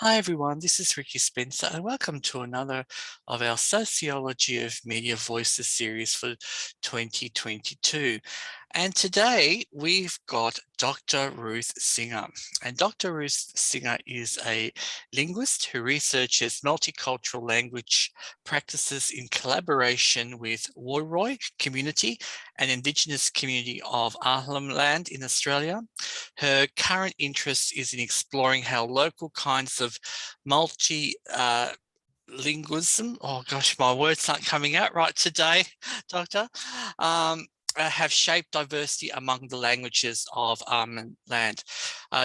Hi everyone, this is Ricky Spencer and welcome to another of our Sociology of Media Voices series for 2022. And today we've got Dr. Ruth Singer. And Dr. Ruth Singer is a linguist who researches multicultural language practices in collaboration with Warruwi Community, an Indigenous community of Arnhem land in Australia. Her current interest is in exploring how local kinds of multilingualism, oh gosh, my words aren't coming out right today, Doctor, have shaped diversity among the languages of Arnhem land.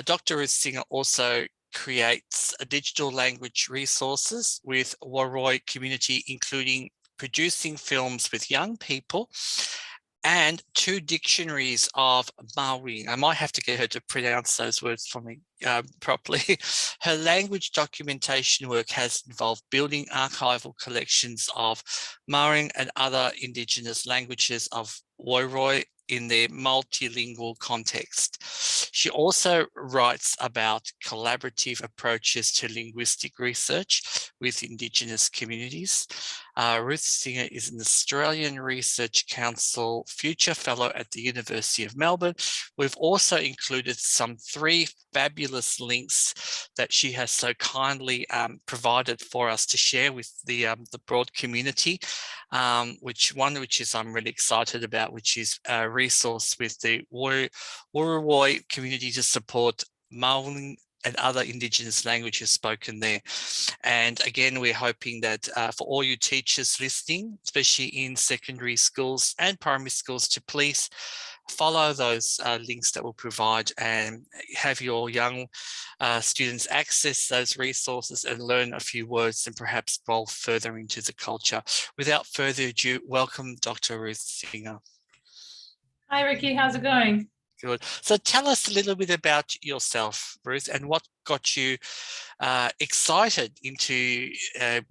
Dr. Ruth Singer also creates digital language resources with Warruwi Community, including producing films with young people and 2 dictionaries of Mawng. I might have to get her to pronounce those words for me properly. Her language documentation work has involved building archival collections of Mawng and other Indigenous languages of Warruwi in their multilingual context. She also writes about collaborative approaches to linguistic research with Indigenous communities. Ruth Singer is an Australian Research Council Future Fellow at the University of Melbourne. We've also included some 3 fabulous links that she has so kindly provided for us to share with the broad community, which I'm really excited about, which is a resource with the Warruwi community to support Mawng and other Indigenous languages spoken there. And again, we're hoping that for all you teachers listening, especially in secondary schools and primary schools, to please follow those links that we'll provide and have your young students access those resources and learn a few words and perhaps delve further into the culture. Without further ado, welcome Dr. Ruth Singer. Hi Ricky, how's it going? Good. So tell us a little bit about yourself, Ruth, and what got you excited into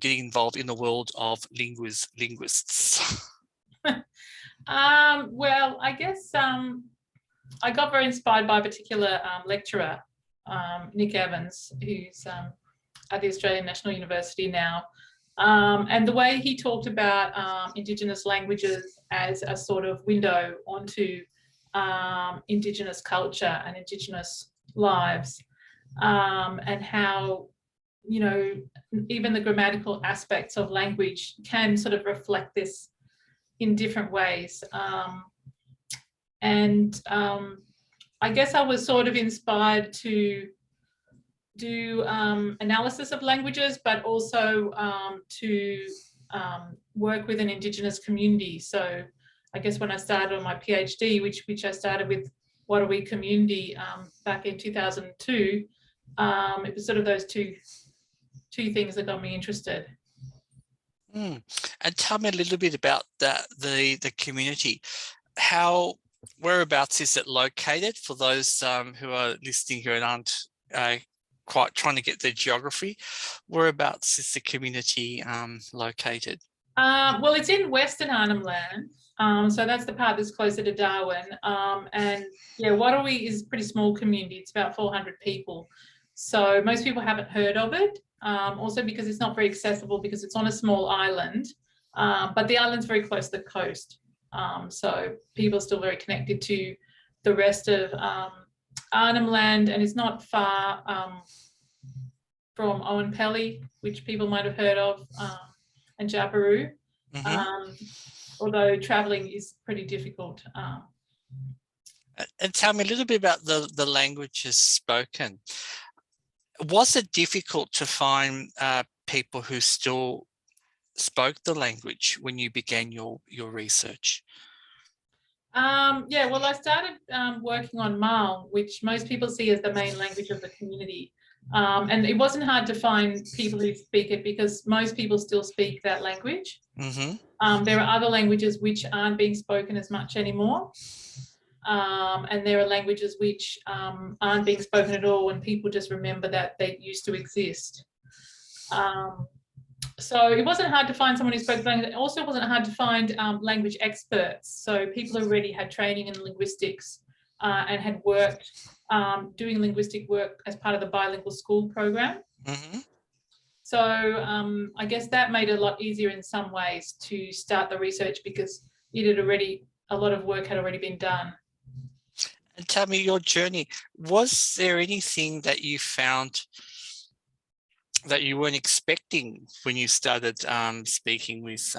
getting involved in the world of linguists. Well, I guess I got very inspired by a particular lecturer, Nick Evans, who's at the Australian National University now. And the way he talked about Indigenous languages as a sort of window onto Indigenous culture and Indigenous lives, and how, you know, even the grammatical aspects of language can sort of reflect this in different ways. I guess I was sort of inspired to do analysis of languages, but also to work with an Indigenous community. So I guess when I started on my PhD, which I started with Warruwi Community back in 2002, it was sort of those two things that got me interested. And tell me a little bit about the community. Whereabouts is it located for those who are listening here and aren't quite trying to get the geography? Whereabouts is the community located? Well, it's in Western Arnhem land. So that's the part that's closer to Darwin. And yeah, Warruwi is a pretty small community. It's about 400 people. So most people haven't heard of it. Also because it's not very accessible because it's on a small island, but the island's very close to the coast. So people are still very connected to the rest of Arnhem land, and it's not far from Owenpelly, which people might have heard of, and Jabiru. Although travelling is pretty difficult. And tell me a little bit about the languages spoken. Was it difficult to find people who still spoke the language when you began your research? Yeah, well, I started working on Mawng, which most people see as the main language of the community. And it wasn't hard to find people who speak it because most people still speak that language. There are other languages which aren't being spoken as much anymore. And there are languages which aren't being spoken at all, and people just remember that they used to exist. So it wasn't hard to find someone who spoke language. It also wasn't hard to find language experts. So people who already had training in linguistics and had worked doing linguistic work as part of the bilingual school program. Mm-hmm. So I guess that made it a lot easier in some ways to start the research, because a lot of work had already been done. And tell me your journey. Was there anything that you found that you weren't expecting when you started speaking with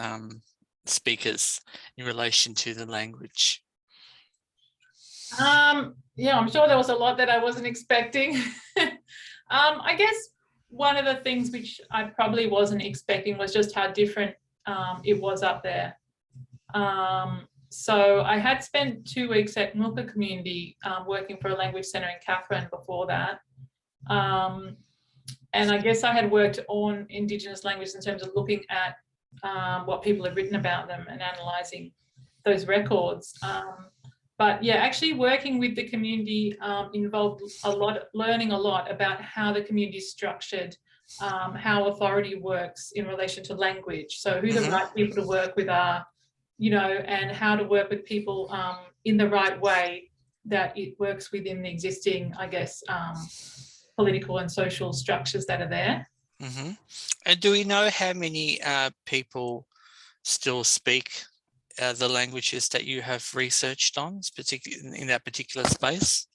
speakers in relation to the language? Yeah, I'm sure there was a lot that I wasn't expecting. I guess one of the things which I probably wasn't expecting was just how different it was up there. So I had spent 2 weeks at Warruwi Community working for a language centre in Catherine before that. And I guess I had worked on Indigenous languages in terms of looking at what people had written about them and analysing those records. But yeah, actually working with the community involved learning a lot about how the community is structured, how authority works in relation to language. So who the right people to work with are, and how to work with people in the right way that it works within the existing, I guess, political and social structures that are there. Mm-hmm. And do we know how many people still speak the languages that you have researched on, particularly in that particular space?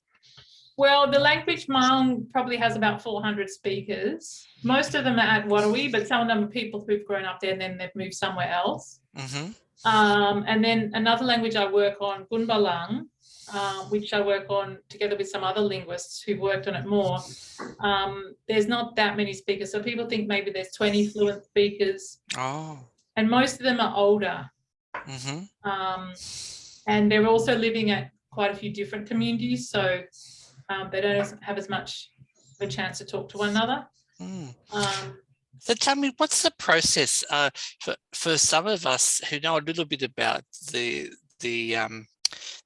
Well, the language Mawng probably has about 400 speakers. Most of them are at Warruwi, but some of them are people who've grown up there and then they've moved somewhere else. Mm-hmm. And then another language I work on, Gunbalang, which I work on together with some other linguists who've worked on it more. There's not that many speakers. So people think maybe there's 20 fluent speakers. Oh. And most of them are older. Mm-hmm. And they're also living at quite a few different communities. So they don't have as much of a chance to talk to one another. Mm. So tell me, what's the process for some of us who know a little bit about the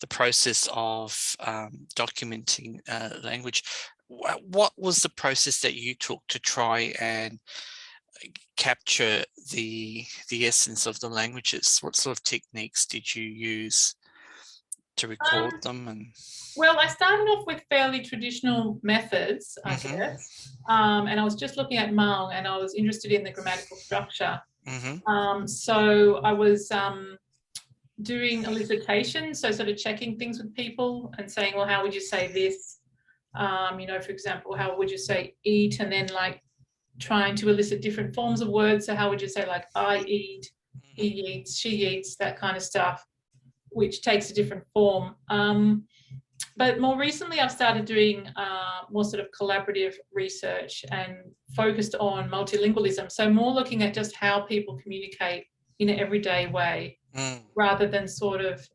process of documenting language? What was the process that you took to try and capture the essence of the languages? What sort of techniques did you use to record them? And well, I started off with fairly traditional methods, I guess, and I was just looking at Mawng, and I was interested in the grammatical structure. So I was doing elicitation, so sort of checking things with people and saying, well, how would you say this? For example, how would you say eat? And then like trying to elicit different forms of words. So how would you say like I eat, he eats, she eats, that kind of stuff, which takes a different form. But more recently, I've started doing more sort of collaborative research and focused on multilingualism. So more looking at just how people communicate in an everyday way, rather than sort of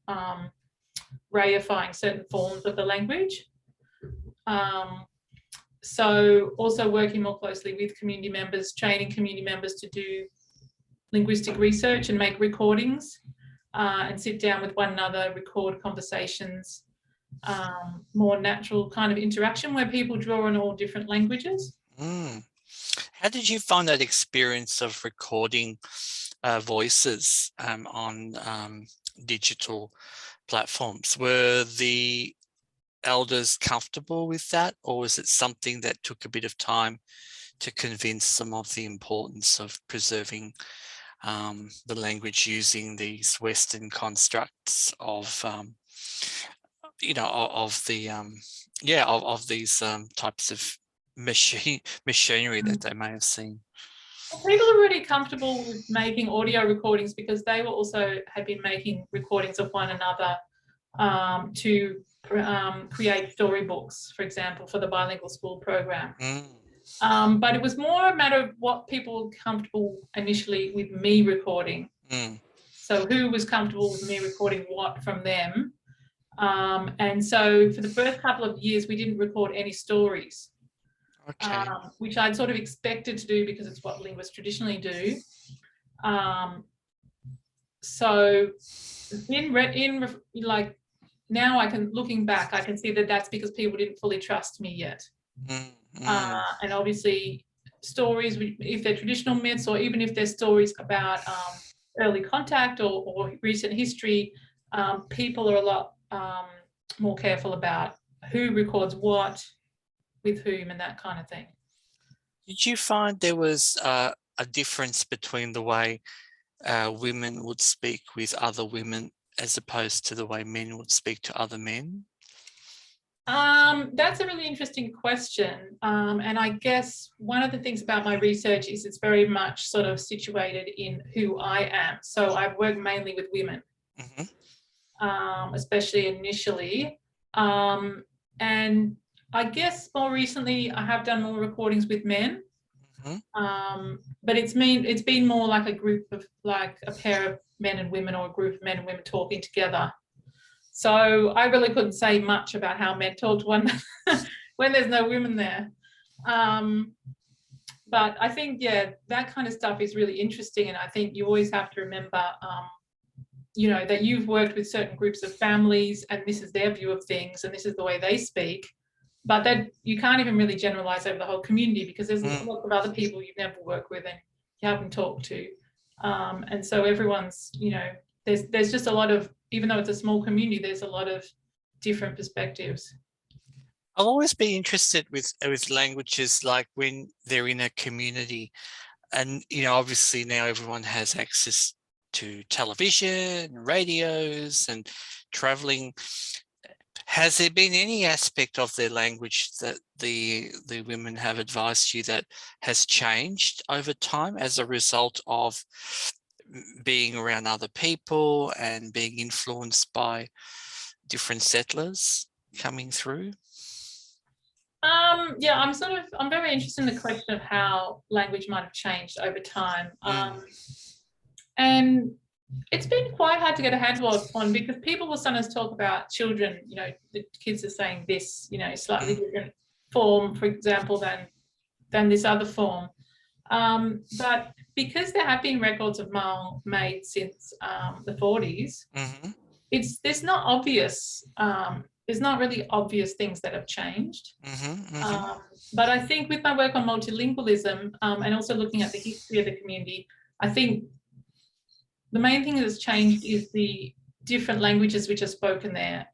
reifying certain forms of the language. So also working more closely with community members, training community members to do linguistic research and make recordings, and sit down with one another, record conversations, more natural kind of interaction where people draw on all different languages. How did you find that experience of recording voices on digital platforms? Were the elders comfortable with that, or was it something that took a bit of time to convince them of the importance of preserving the language using these Western constructs of these types of machinery that they may have seen? Well, people are really comfortable with making audio recordings because they had been making recordings of one another to create storybooks, for example, for the bilingual school program. But it was more a matter of what people were comfortable initially with me recording. So who was comfortable with me recording what from them. And so for the first couple of years, we didn't record any stories, which I'd sort of expected to do because it's what linguists traditionally do. So now looking back, I can see that that's because people didn't fully trust me yet. And obviously stories, if they're traditional myths or even if they're stories about early contact or recent history, people are a lot more careful about who records what, with whom, and that kind of thing. Did you find there was a difference between the way women would speak with other women as opposed to the way men would speak to other men? That's a really interesting question. And I guess one of the things about my research is it's very much sort of situated in who I am. So I've worked mainly with women, especially initially. And I guess more recently I have done more recordings with men. But it's been more like a group of, like a pair of men and women, or a group of men and women talking together. So I really couldn't say much about how men talk to one another when there's no women there. But I think, yeah, that kind of stuff is really interesting. And I think you always have to remember, you know, that you've worked with certain groups of families and this is their view of things and this is the way they speak. But that you can't even really generalize over the whole community, because there's a lot of other people you've never worked with and you haven't talked to. And so everyone's, you know, there's just a lot of, even though it's a small community, there's a lot of different perspectives. I'll always be interested with languages, like when they're in a community, and you know, obviously now everyone has access to television, radios, and traveling. Has there been any aspect of their language that the women have advised you that has changed over time as a result of being around other people and being influenced by different settlers coming through? Yeah, I'm very interested in the question of how language might have changed over time. And it's been quite hard to get a handle on, because people will sometimes talk about children, you know, the kids are saying this, you know, slightly different form, for example, than this other form. But because there have been records of Mawng made since the 40s, there's not obvious, there's not really obvious things that have changed. But I think with my work on multilingualism, and also looking at the history of the community, I think the main thing that's changed is the different languages which are spoken there.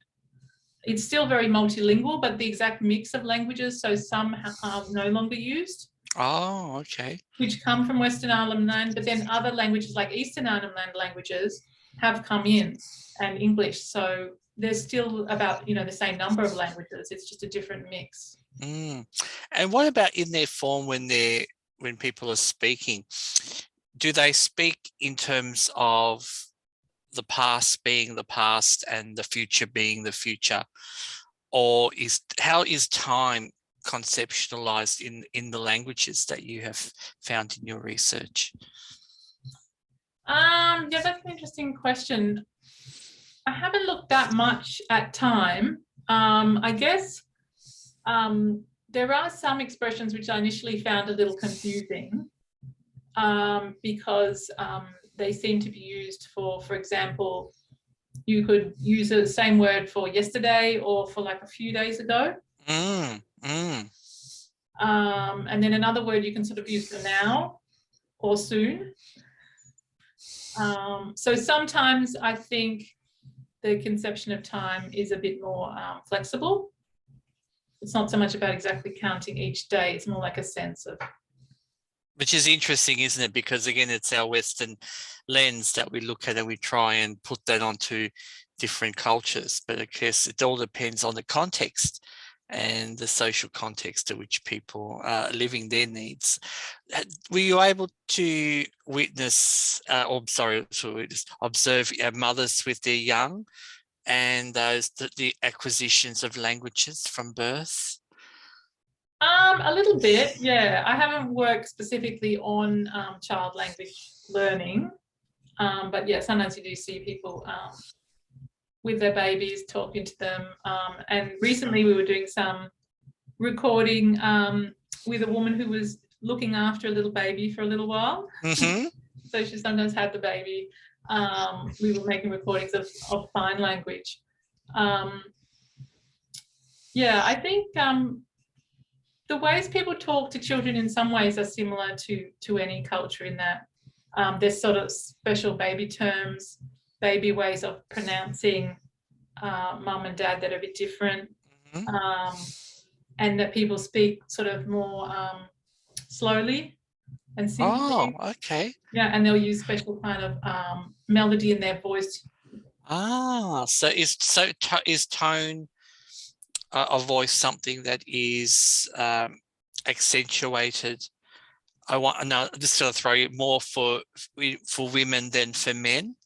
It's still very multilingual, but the exact mix of languages, so some are no longer used. Oh, okay. Which come from Western Arnhem Land, but then other languages like Eastern Arnhem Land languages have come in, and English. So there's still about, you know, the same number of languages. It's just a different mix. And what about in their form when people are speaking? Do they speak in terms of the past being the past and the future being the future? Or how is time conceptualized in the languages that you have found in your research? Yeah, that's an interesting question. I haven't looked that much at time. I guess there are some expressions which I initially found a little confusing, because they seem to be used for example, you could use the same word for yesterday or for like a few days ago. And then another word you can sort of use for now or soon. So sometimes I think the conception of time is a bit more flexible. It's not so much about exactly counting each day. It's more like a sense of. Which is interesting, isn't it? Because again, it's our Western lens that we look at and we try and put that onto different cultures. But I guess it all depends on the context and the social context to which people are living their needs. Were you able to observe mothers with their young and the acquisitions of languages from birth? A little bit, yeah. I haven't worked specifically on child language learning, but yeah, sometimes you do see people with their babies talking to them. And recently we were doing some recording with a woman who was looking after a little baby for a little while. So she sometimes had the baby. We were making recordings of sign language. Yeah, I think the ways people talk to children in some ways are similar to any culture, in that there's sort of special baby terms, baby ways of pronouncing mum and dad that are a bit different. and that people speak sort of more slowly and Oh, simply. okay. Yeah, and they'll use special kind of melody in their voice. So is tone of voice something that is accentuated? I want no, just to throw it more for women than for men.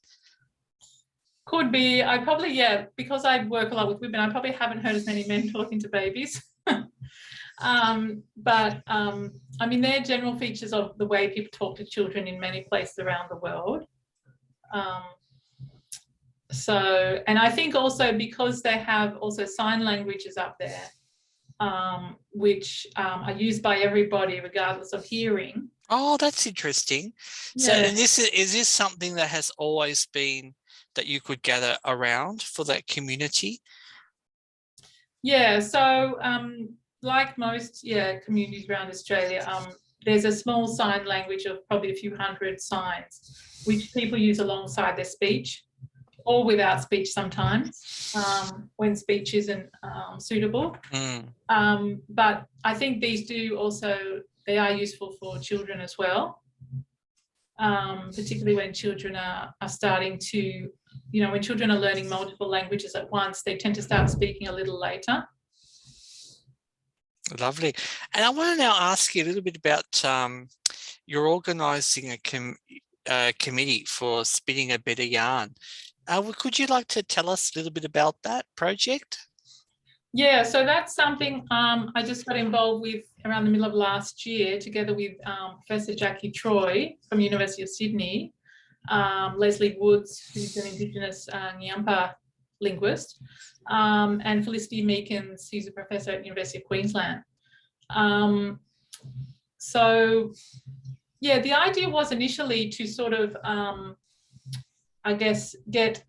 Could be. I probably, yeah, because I work a lot with women, I probably haven't heard as many men talking to babies. But I mean, they're general features of the way people talk to children in many places around the world. So, and I think also because they have also sign languages up there, which are used by everybody regardless of hearing. Oh, that's interesting. So, Yeah. and is this something that has always been that you could gather around for that community? Yeah. So, like most communities around Australia, there's a small sign language of probably a few hundred signs, which people use alongside their speech, or without speech sometimes, when speech isn't suitable. But I think these they are useful for children as well, particularly when children are starting to, when children are learning multiple languages at once, they tend to start speaking a little later. Lovely. And I want to now ask you a little bit about you're organising a committee for spinning a better yarn. Could you like to tell us a little bit about that project? Yeah, so that's something I just got involved with around the middle of last year, together with Professor Jackie Troy from University of Sydney, Leslie Woods, who's an Indigenous Nyampa linguist, and Felicity Meekins, who's a professor at University of Queensland. So, yeah, the idea was initially to sort of, I guess, get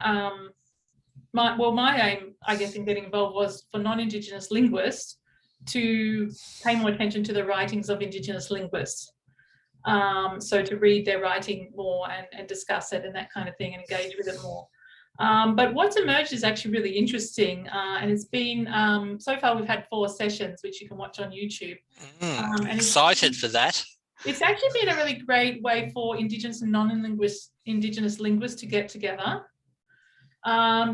my aim, I guess, in getting involved was for non-Indigenous linguists to pay more attention to the writings of Indigenous linguists. So to read their writing more and discuss it and that kind of thing and engage with it more. But what's emerged is actually really interesting. And it's been, so far we've had 4 sessions, which you can watch on YouTube. And excited for that. It's actually been a really great way for Indigenous and non-Indigenous linguists to get together.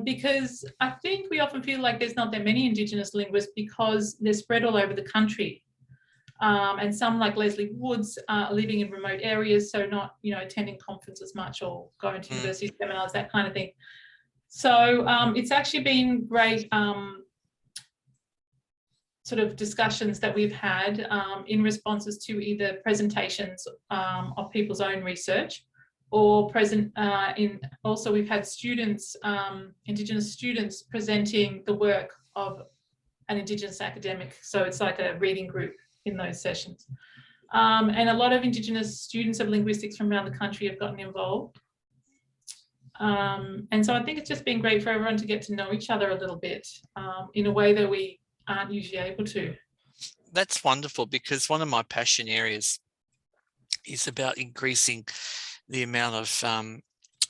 Because I think we often feel like there's not that many Indigenous linguists because they're spread all over the country. And some, like Leslie Woods, are living in remote areas, so not, attending conferences much or going to university seminars, that kind of thing. So it's actually been great sort of discussions that we've had in responses to either presentations of people's own research, or also we've had students, Indigenous students, presenting the work of an Indigenous academic. So it's like a reading group in those sessions. And a lot of Indigenous students of linguistics from around the country have gotten involved. And so I think it's just been great for everyone to get to know each other a little bit in a way that we aren't usually able to. That's wonderful, because one of my passion areas is about increasing the amount of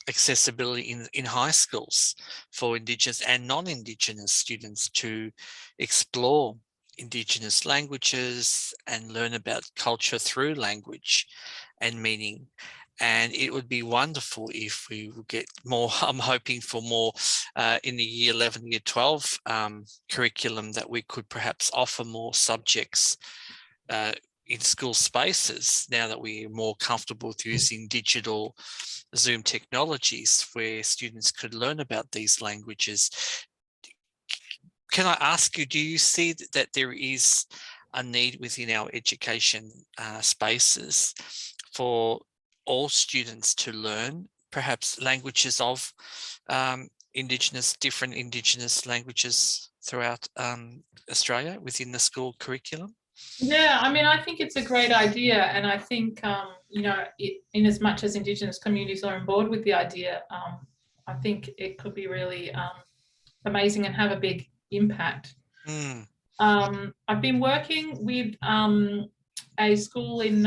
accessibility in high schools for Indigenous and non-Indigenous students to explore Indigenous languages and learn about culture through language and meaning. And it would be wonderful if we would get more. I'm hoping for more in the year 11, year 12 curriculum, that we could perhaps offer more subjects in school spaces, now that we're more comfortable with using digital Zoom technologies, where students could learn about these languages. Can I ask you, do you see that there is a need within our education spaces for all students to learn perhaps languages of different Indigenous languages throughout Australia within the school curriculum? Yeah, I mean, I think it's a great idea. And I think, in as much as Indigenous communities are on board with the idea, I think it could be really amazing and have a big impact. I've been working with a school in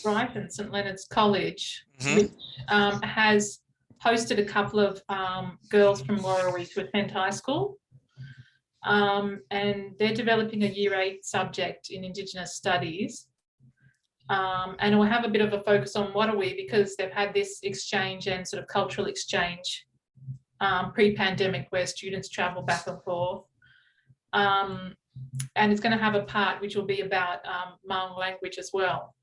Brighton, St Leonard's College, which has hosted a couple of girls from Warruwi to attend high school. and they're developing a Year 8 subject in Indigenous studies. And it will have a bit of a focus on Warruwi because they've had this exchange and sort of cultural exchange pre-pandemic where students travel back and forth. And it's going to have a part which will be about Mawng language as well.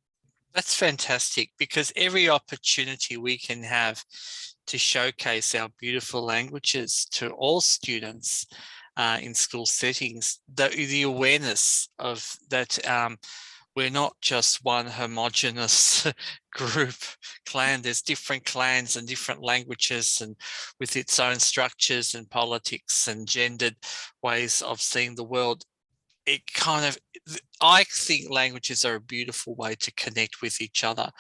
That's fantastic, because every opportunity we can have to showcase our beautiful languages to all students in school settings, the awareness of that we're not just one homogenous group clan. There's different clans and different languages, and with its own structures and politics and gendered ways of seeing the world. It kind of, I think languages are a beautiful way to connect with each other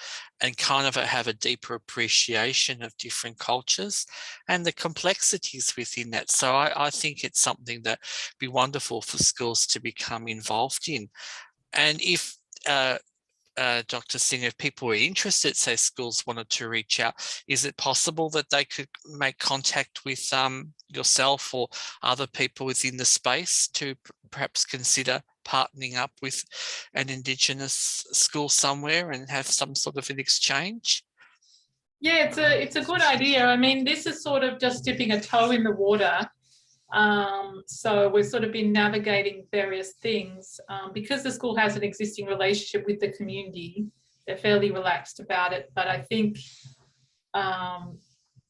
and kind of have a deeper appreciation of different cultures and the complexities within that. So I think it's something that would be wonderful for schools to become involved in. And if Dr. Singer, if people were interested, say schools wanted to reach out, is it possible that they could make contact with yourself or other people within the space to perhaps consider partnering up with an Indigenous school somewhere and have some sort of an exchange? Yeah, it's a good idea. I mean, this is sort of just dipping a toe in the water. So we've sort of been navigating various things. Because the school has an existing relationship with the community, they're fairly relaxed about it. But I think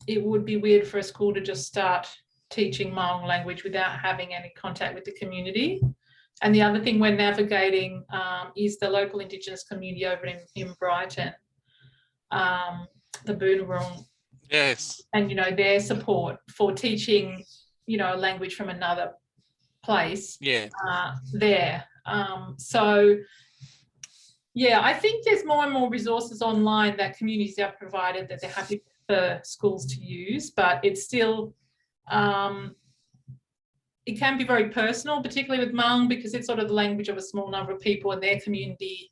it would be weird for a school to just start teaching Mawng language without having any contact with the community. And the other thing we're navigating is the local Indigenous community over in Brighton, the Boonwurrung. Yes. And, you know, their support for teaching, you know, a language from another place. Yeah. There. So, yeah, I think there's more and more resources online that communities have provided that they're happy for schools to use, but it's still, it can be very personal, particularly with Mawng, because it's sort of the language of a small number of people in their community.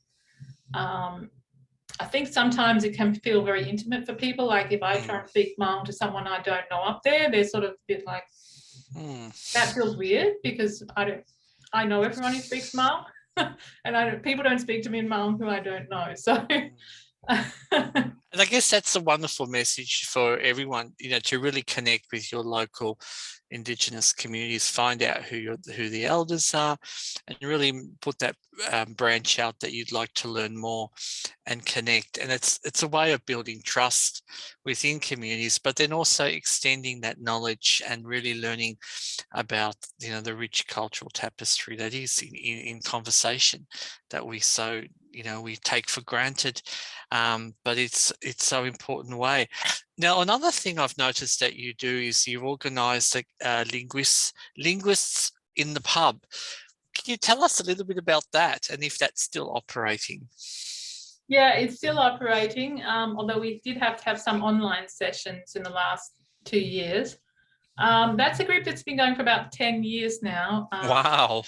I think sometimes it can feel very intimate for people. Like if I try and speak Mawng to someone I don't know up there, they're sort of a bit like, that feels weird because I know everyone who speaks Mawng and people don't speak to me in Mawng who I don't know. So and I guess that's a wonderful message for everyone, you know, to really connect with your local Indigenous communities, find out who the elders are, and really put that branch out that you'd like to learn more and connect. And it's a way of building trust within communities, but then also extending that knowledge and really learning about, you know, the rich cultural tapestry that is in conversation that we so, you know, we take for granted, but it's so important way. Now, another thing I've noticed that you do is you've organised linguists in the pub. Can you tell us a little bit about that and if that's still operating? Yeah, it's still operating, although we did have to have some online sessions in the last 2 years. That's a group that's been going for about 10 years now. Wow.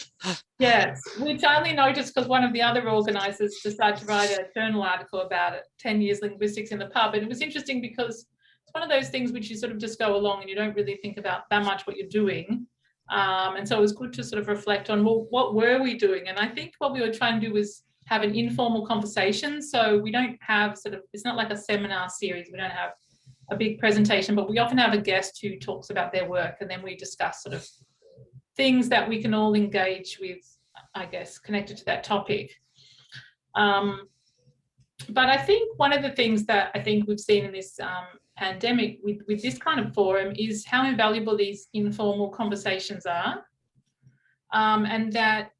Yes, which I only noticed because one of the other organisers decided to write a journal article about it, 10 years linguistics in the pub. And it was interesting because it's one of those things which you sort of just go along and you don't really think about that much what you're doing. And so it was good to sort of reflect on, well, what were we doing? And I think what we were trying to do was have an informal conversation. So we don't have sort of, it's not like a seminar series. We don't have a big presentation, but we often have a guest who talks about their work and then we discuss sort of things that we can all engage with, I guess, connected to that topic. But I think one of the things that I think we've seen in this pandemic with this kind of forum is how invaluable these informal conversations are, and that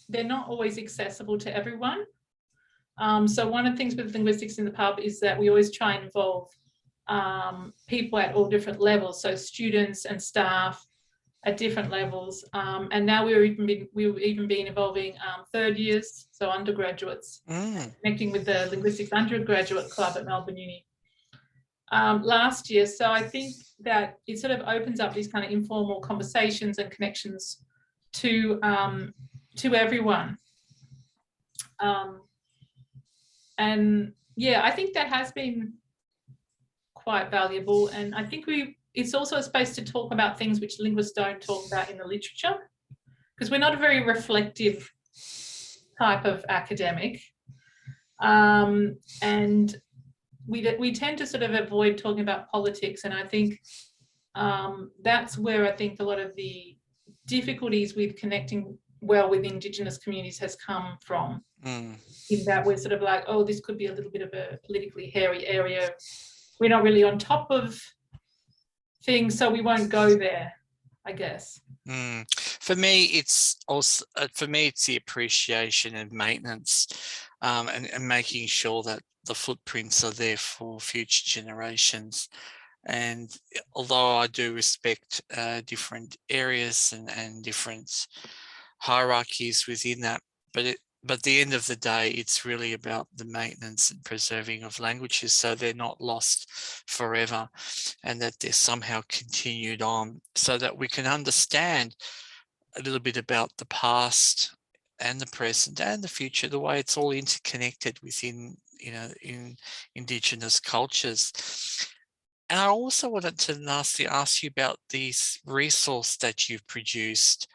they're not always accessible to everyone. So one of the things with linguistics in the pub is that we always try and involve people at all different levels, so students and staff at different levels, and now we've even been involving third years, so undergraduates, connecting with the Linguistics Undergraduate Club at Melbourne Uni last year. So I think that it sort of opens up these kind of informal conversations and connections to everyone. And yeah, I think that has been quite valuable, and I think it's also a space to talk about things which linguists don't talk about in the literature. because we're not a very reflective type of academic. And we tend to sort of avoid talking about politics, and I think that's where I think a lot of the difficulties with connecting well with Indigenous communities has come from. In that we're sort of like, oh, this could be a little bit of a politically hairy area. We're not really on top of things, so we won't go there, I guess. For me, it's also it's the appreciation and maintenance, and making sure that the footprints are there for future generations. And although I do respect different areas and different hierarchies within that, but at the end of the day, it's really about the maintenance and preserving of languages so they're not lost forever, and that they're somehow continued on so that we can understand a little bit about the past and the present and the future, the way it's all interconnected within, in Indigenous cultures. And I also wanted to ask you about this resource that you've produced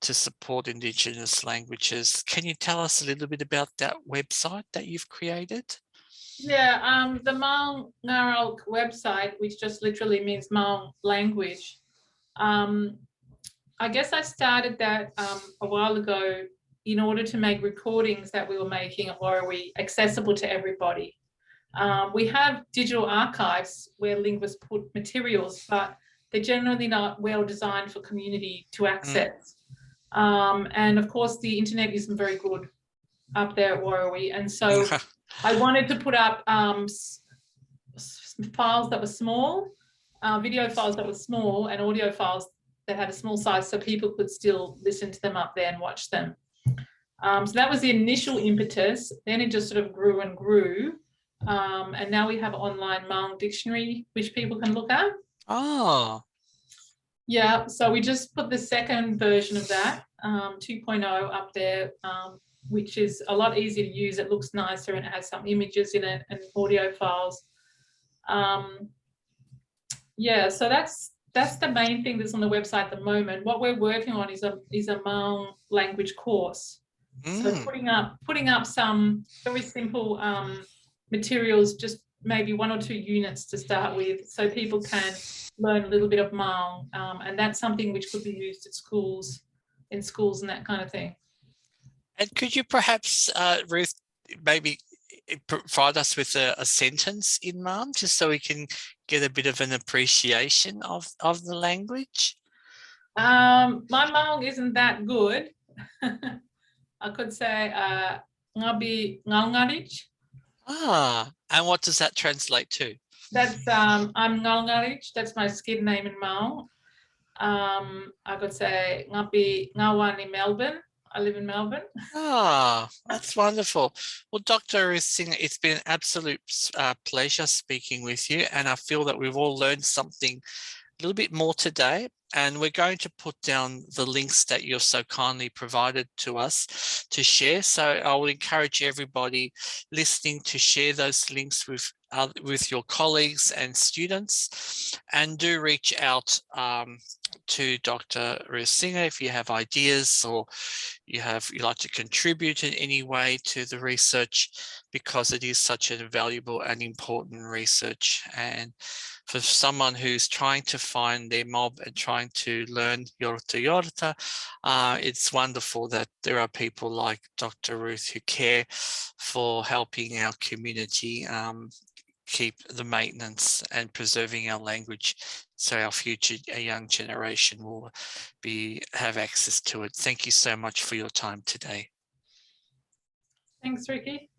to support Indigenous languages. Can you tell us a little bit about that website that you've created? Yeah, the Mawng website, which just literally means Mawng language. I guess I started that a while ago in order to make recordings that we were making at Warruwi accessible to everybody. We have digital archives where linguists put materials, but they're generally not well designed for community to access. And of course, the internet isn't very good up there at Warruwi. And so I wanted to put up files that were small, video files that were small, and audio files that had a small size so people could still listen to them up there and watch them. So that was the initial impetus. Then it just sort of grew and grew. And now we have an online Mawng dictionary, which people can look at. Oh. Yeah, so we just put the second version of that, 2.0 up there, which is a lot easier to use. It looks nicer and it has some images in it and audio files. Yeah, so that's the main thing that's on the website at the moment. What we're working on is a Mawng language course. So putting up some very simple materials, just maybe 1 or 2 units to start with, so people can learn a little bit of Mawng, and that's something which could be used at schools and that kind of thing. And could you perhaps, Ruth, maybe provide us with a sentence in Mawng, just so we can get a bit of an appreciation of the language? My Mawng isn't that good. I could say ngabi ngalngarich. And what does that translate to? That's I'm ngalngarich. That's my skin name in Mawng. I could say ngapi ngawan in Melbourne. I live in Melbourne. That's wonderful. Well, Dr. Ruth Singer, it's been an absolute pleasure speaking with you, and I feel that we've all learned something a little bit more today, and we're going to put down the links that you've so kindly provided to us to share. So I will encourage everybody listening to share those links with your colleagues and students, and do reach out to Dr. Ruth Singer if you have ideas or you like to contribute in any way to the research, because it is such a valuable and important research. And for someone who's trying to find their mob and trying to learn Yorta Yorta, it's wonderful that there are people like Dr. Ruth who care for helping our community keep the maintenance and preserving our language, so our future, a young generation will have access to it. Thank you so much for your time today. Thanks, Ricky.